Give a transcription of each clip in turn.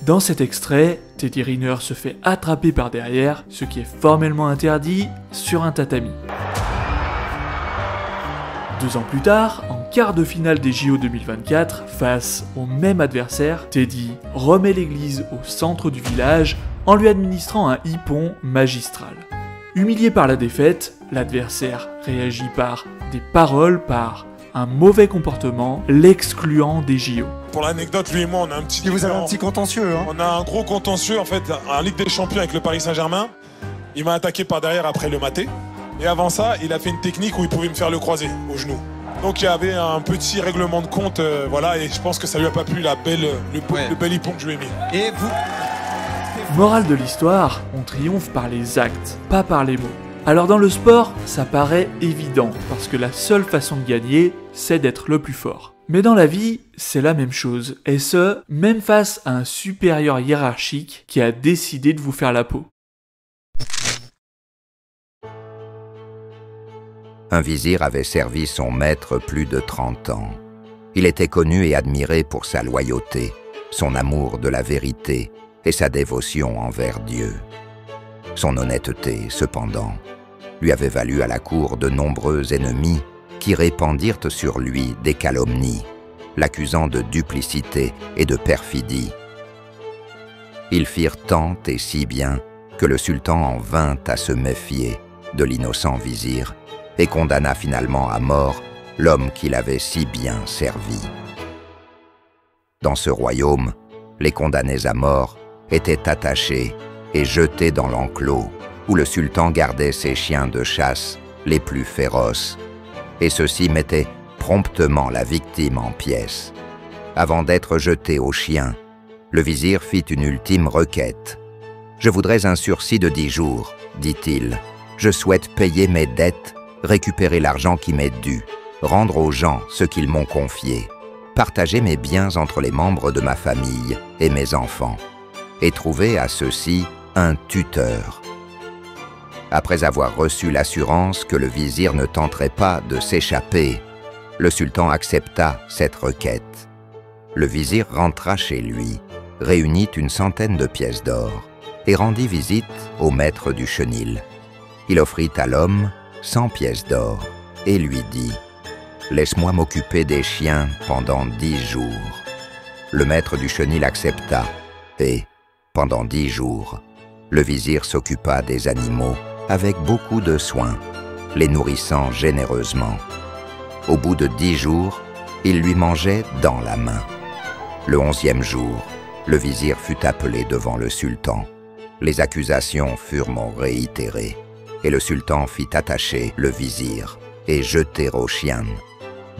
Dans cet extrait, Teddy Riner se fait attraper par derrière, ce qui est formellement interdit, sur un tatami. 2 ans plus tard, en quart de finale des JO 2024, face au même adversaire, Teddy remet l'église au centre du village en lui administrant un hippon magistral. Humilié par la défaite, l'adversaire réagit par des paroles, par un mauvais comportement, l'excluant des JO. Pour l'anecdote, lui et moi, on a un petit... Et vous avez un petit contentieux, hein? On a un gros contentieux, en fait, en Ligue des Champions avec le Paris Saint-Germain. Il m'a attaqué par derrière après le maté. Et avant ça, il a fait une technique où il pouvait me faire le croisé au genou. Donc il y avait un petit règlement de compte, voilà, et je pense que ça lui a pas plu le bel hippon que je lui ai mis. Et vous... Morale de l'histoire, on triomphe par les actes, pas par les mots. Alors dans le sport, ça paraît évident, parce que la seule façon de gagner, c'est d'être le plus fort. Mais dans la vie, c'est la même chose, et ce, même face à un supérieur hiérarchique qui a décidé de vous faire la peau. Un vizir avait servi son maître plus de 30 ans. Il était connu et admiré pour sa loyauté, son amour de la vérité et sa dévotion envers Dieu. Son honnêteté, cependant, lui avait valu à la cour de nombreux ennemis qui répandirent sur lui des calomnies, l'accusant de duplicité et de perfidie. Ils firent tant et si bien que le sultan en vint à se méfier de l'innocent vizir et condamna finalement à mort l'homme qu'il avait si bien servi. Dans ce royaume, les condamnés à mort étaient attachés et jetés dans l'enclos où le sultan gardait ses chiens de chasse les plus féroces, et ceux-ci mettaient promptement la victime en pièces. Avant d'être jeté aux chiens, le vizir fit une ultime requête. « Je voudrais un sursis de 10 jours, dit-il. Je souhaite payer mes dettes, récupérer l'argent qui m'est dû, rendre aux gens ce qu'ils m'ont confié, partager mes biens entre les membres de ma famille et mes enfants, et trouver à ceux-ci un tuteur. » Après avoir reçu l'assurance que le vizir ne tenterait pas de s'échapper, le sultan accepta cette requête. Le vizir rentra chez lui, réunit une centaine de pièces d'or et rendit visite au maître du chenil. Il offrit à l'homme 100 pièces d'or et lui dit « Laisse-moi m'occuper des chiens pendant 10 jours. » Le maître du chenil accepta et, pendant 10 jours, le vizir s'occupa des animaux avec beaucoup de soin, les nourrissant généreusement. Au bout de 10 jours, il lui mangeait dans la main. Le 11e jour, le vizir fut appelé devant le sultan. Les accusations furent réitérées, et le sultan fit attacher le vizir et jeter aux chiens.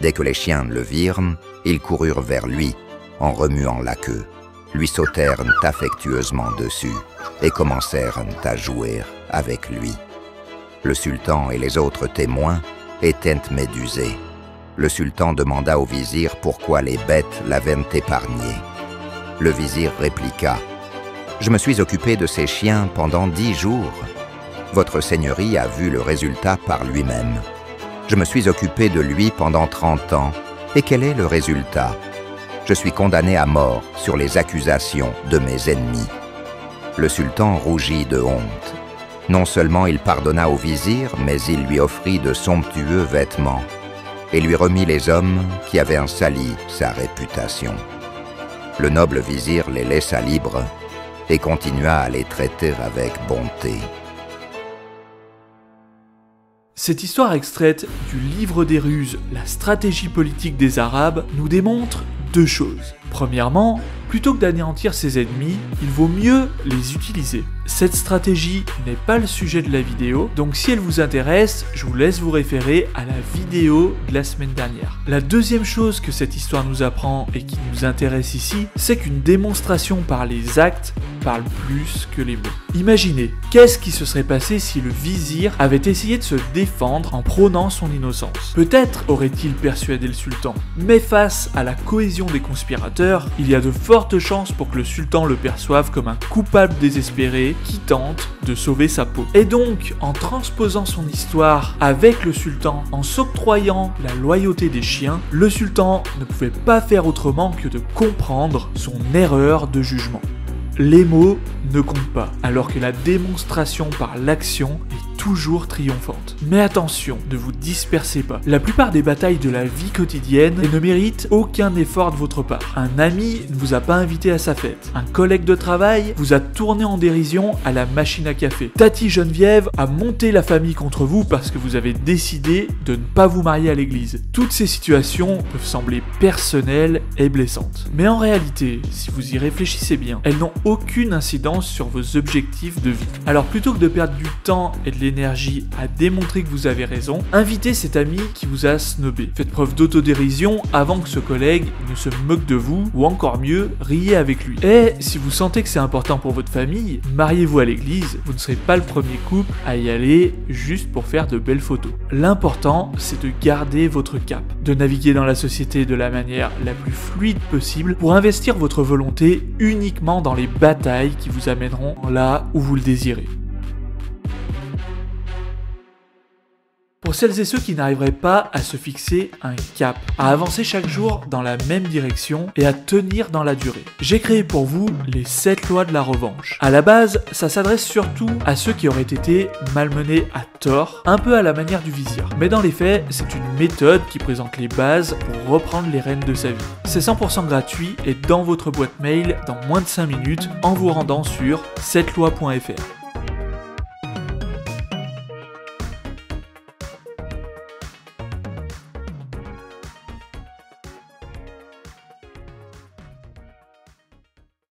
Dès que les chiens le virent, ils coururent vers lui en remuant la queue, lui sautèrent affectueusement dessus et commencèrent à jouer avec lui. Le sultan et les autres témoins étaient médusés. Le sultan demanda au vizir pourquoi les bêtes l'avaient épargné. Le vizir répliqua « Je me suis occupé de ces chiens pendant 10 jours. Votre seigneurie a vu le résultat par lui-même. Je me suis occupé de lui pendant 30 ans. Et quel est le résultat? Je suis condamné à mort sur les accusations de mes ennemis. » Le sultan rougit de honte. Non seulement il pardonna au vizir, mais il lui offrit de somptueux vêtements et lui remit les hommes qui avaient sali sa réputation. Le noble vizir les laissa libres et continua à les traiter avec bonté. Cette histoire extraite du livre des ruses, la stratégie politique des Arabes, nous démontre 2 choses. Premièrement, plutôt que d'anéantir ses ennemis, il vaut mieux les utiliser. Cette stratégie n'est pas le sujet de la vidéo, donc si elle vous intéresse, je vous laisse vous référer à la vidéo de la semaine dernière. La deuxième chose que cette histoire nous apprend et qui nous intéresse ici, c'est qu'une démonstration par les actes parle plus que les mots. Imaginez, qu'est-ce qui se serait passé si le vizir avait essayé de se défendre en prônant son innocence? Peut-être aurait-il persuadé le sultan, mais face à la cohésion des conspirateurs, il y a de fortes chances pour que le sultan le perçoive comme un coupable désespéré qui tente de sauver sa peau. Et donc, en transposant son histoire avec le sultan, en s'octroyant la loyauté des chiens, le sultan ne pouvait pas faire autrement que de comprendre son erreur de jugement. les mots ne comptent pas, alors que la démonstration par l'action est toujours triomphante. Mais attention, ne vous dispersez pas. La plupart des batailles de la vie quotidienne ne méritent aucun effort de votre part. Un ami ne vous a pas invité à sa fête. Un collègue de travail vous a tourné en dérision à la machine à café. Tati Geneviève a monté la famille contre vous parce que vous avez décidé de ne pas vous marier à l'église. Toutes ces situations peuvent sembler personnelles et blessantes. Mais en réalité, si vous y réfléchissez bien, elles n'ont aucune incidence sur vos objectifs de vie. Alors plutôt que de perdre du temps et de l'énergie à démontrer que vous avez raison, invitez cet ami qui vous a snobé. Faites preuve d'autodérision avant que ce collègue ne se moque de vous, ou encore mieux, riez avec lui. Et si vous sentez que c'est important pour votre famille, mariez-vous à l'église, vous ne serez pas le premier couple à y aller juste pour faire de belles photos. L'important, c'est de garder votre cap, de naviguer dans la société de la manière la plus fluide possible pour investir votre volonté uniquement dans les batailles qui vous amèneront là où vous le désirez. Pour celles et ceux qui n'arriveraient pas à se fixer un cap, à avancer chaque jour dans la même direction et à tenir dans la durée, j'ai créé pour vous les 7 lois de la revanche. À la base, ça s'adresse surtout à ceux qui auraient été malmenés à tort, un peu à la manière du vizir. Mais dans les faits, c'est une méthode qui présente les bases pour reprendre les rênes de sa vie. C'est 100% gratuit et dans votre boîte mail dans moins de 5 minutes en vous rendant sur 7lois.fr.